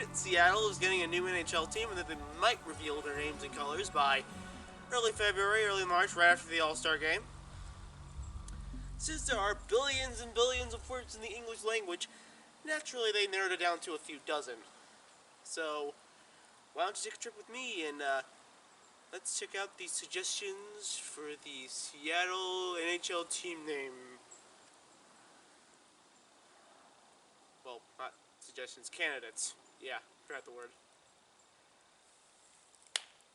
that Seattle is getting a new NHL team and that they might reveal their names and colors by early February, early March, right after the All-Star game. Since there are billions and billions of words in the English language, naturally they narrowed it down to a few dozen. So, why don't you take a trip with me and let's check out the suggestions for the Seattle NHL team name. Well, not suggestions, candidates. Yeah, forgot the word.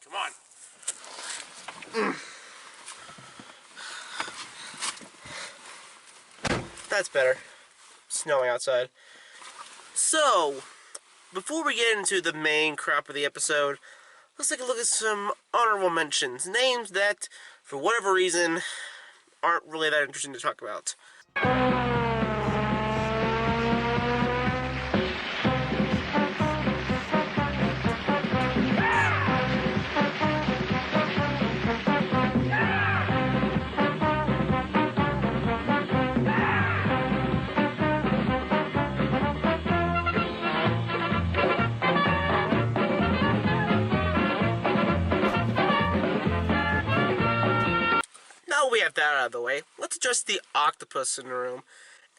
Come on. That's better. Snowing outside. So, before we get into the main crap of the episode, let's take a look at some honorable mentions. Names that, for whatever reason, aren't really that interesting to talk about. Now we have that out of the way, let's address the octopus in the room.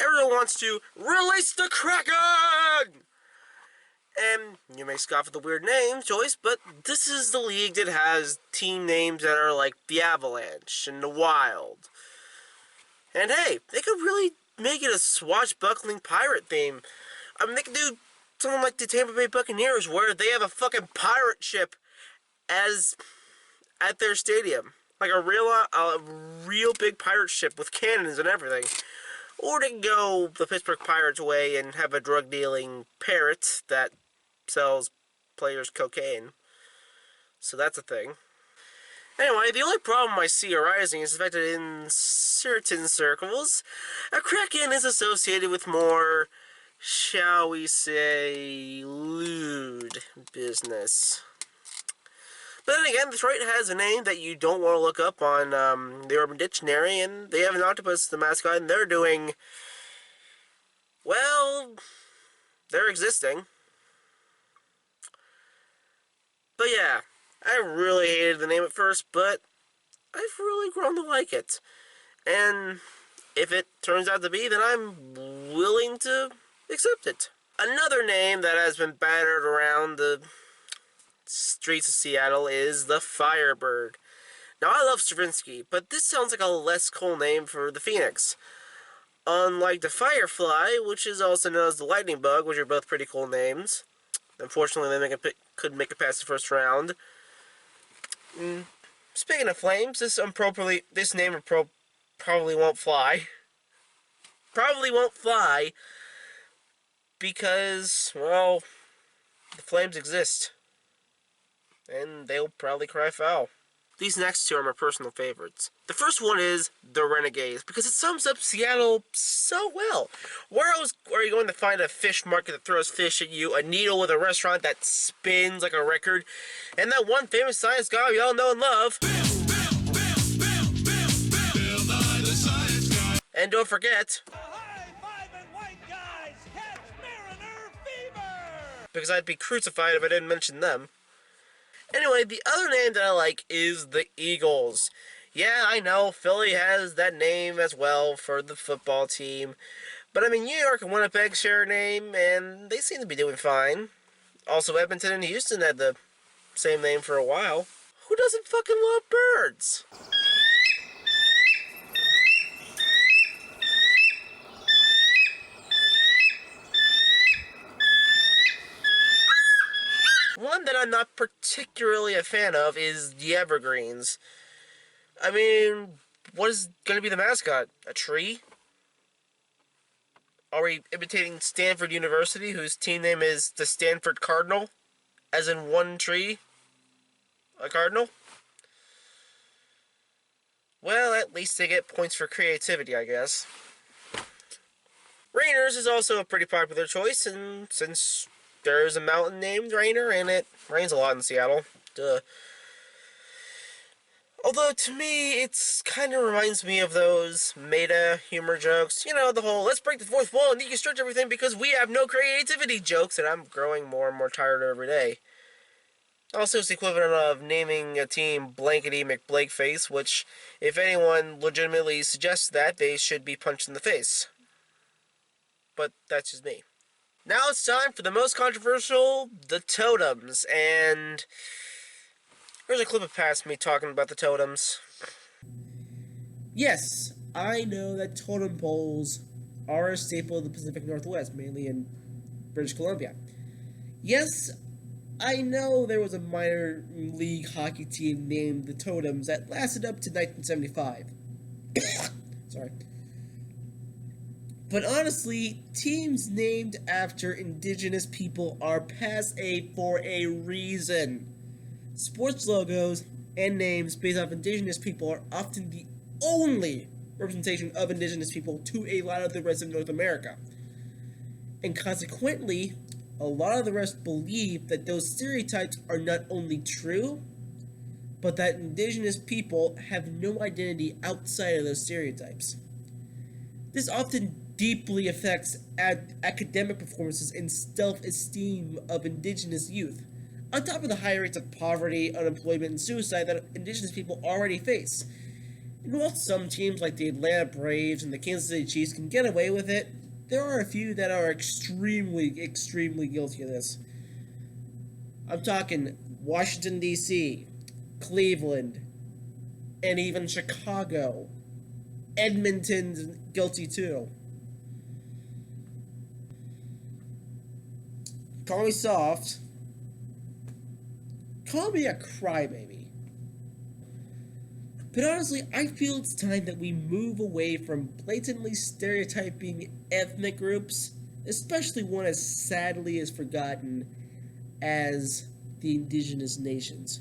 Everyone wants to release the Kraken! And you may scoff at the weird name choice, but this is the league that has team names that are like the Avalanche and the Wild. And hey, they could really make it a swashbuckling pirate theme. I mean, they could do something like the Tampa Bay Buccaneers, where they have a fucking pirate ship as at their stadium. Like a real big pirate ship with cannons and everything. Or they can go the Pittsburgh Pirates way and have a drug-dealing parrot that sells players cocaine. So that's a thing. Anyway, the only problem I see arising is the fact that in certain circles, a Kraken is associated with more, shall we say, lewd business. But then again, Detroit has a name that you don't want to look up on the Urban Dictionary, and they have an octopus as the mascot, and they're doing, well, they're existing. But yeah, I really hated the name at first, but I've really grown to like it. And if it turns out to be, then I'm willing to accept it. Another name that has been battered around the streets of Seattle is the Firebird. Now, I love Stravinsky, but this sounds like a less cool name for the Phoenix. Unlike the Firefly, which is also known as the Lightning Bug, which are both pretty cool names. Unfortunately, they couldn't make it past the first round. Speaking of flames, this name probably won't fly. Probably won't fly because, well, the flames exist. And they'll probably cry foul. These next two are my personal favorites. The first one is the Renegades, because it sums up Seattle so well. Where else are you going to find a fish market that throws fish at you, a needle with a restaurant that spins like a record, and that one famous science guy we all know and love? And don't forget, because I'd be crucified if I didn't mention them. Anyway, the other name that I like is the Eagles. Yeah, I know, Philly has that name as well for the football team. But I mean, New York and Winnipeg share a name, and they seem to be doing fine. Also, Edmonton and Houston had the same name for a while. Who doesn't fucking love birds? One that I'm not particularly a fan of is the Evergreens. I mean, what is going to be the mascot? A tree? Are we imitating Stanford University, whose team name is the Stanford Cardinal? As in one tree? A cardinal? Well, at least they get points for creativity, I guess. Rainers is also a pretty popular choice, and since there's a mountain named Rainer, and it rains a lot in Seattle. Duh. Although, to me, it's kind of reminds me of those meta humor jokes. You know, the whole, let's break the fourth wall and deconstruct everything because we have no creativity jokes, and I'm growing more and more tired every day. Also, it's the equivalent of naming a team Blankety McBlakeface, which, if anyone legitimately suggests that, they should be punched in the face. But that's just me. Now it's time for the most controversial, the totems, and here's a clip of past me talking about the totems. Yes, I know that totem poles are a staple of the Pacific Northwest, mainly in British Columbia. Yes, I know there was a minor league hockey team named the Totems that lasted up to 1975. Sorry. But honestly, teams named after indigenous people are passe for a reason. Sports logos and names based off indigenous people are often the only representation of indigenous people to a lot of the rest of North America. And consequently, a lot of the rest believe that those stereotypes are not only true, but that indigenous people have no identity outside of those stereotypes. This often deeply affects academic performances and self-esteem of indigenous youth, on top of the high rates of poverty, unemployment, and suicide that indigenous people already face. And while some teams like the Atlanta Braves and the Kansas City Chiefs can get away with it, there are a few that are extremely guilty of this. I'm talking Washington, D.C., Cleveland, and even Chicago. Edmonton's guilty too. Call me soft. Call me a crybaby. But honestly, I feel it's time that we move away from blatantly stereotyping ethnic groups, especially one as sadly as forgotten as the indigenous nations.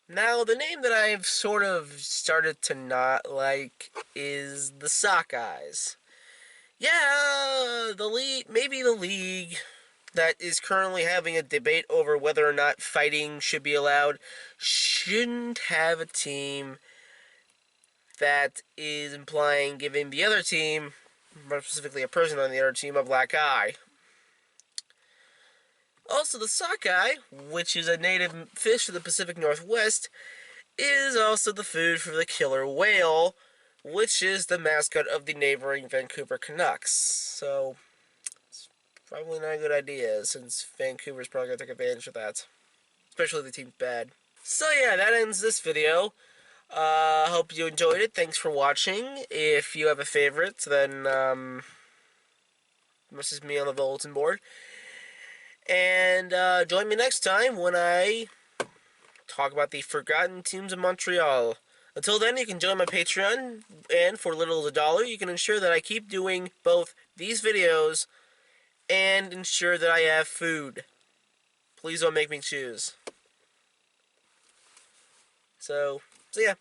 Now, the name that I've sort of started to not like is the Sockeyes. Yeah, the league, maybe the league that is currently having a debate over whether or not fighting should be allowed shouldn't have a team that is implying giving the other team, more specifically a person on the other team, a black eye. Also, the sockeye, which is a native fish of the Pacific Northwest, is also the food for the killer whale, which is the mascot of the neighboring Vancouver Canucks. So, it's probably not a good idea, since Vancouver's probably going to take advantage of that. Especially if the team's bad. So yeah, that ends this video. Hope you enjoyed it. Thanks for watching. If you have a favorite, then message me on the bulletin board. And join me next time when I talk about the forgotten teams of Montreal. Until then, you can join my Patreon, and for little as $1, you can ensure that I keep doing both these videos and ensure that I have food. Please don't make me choose. So yeah.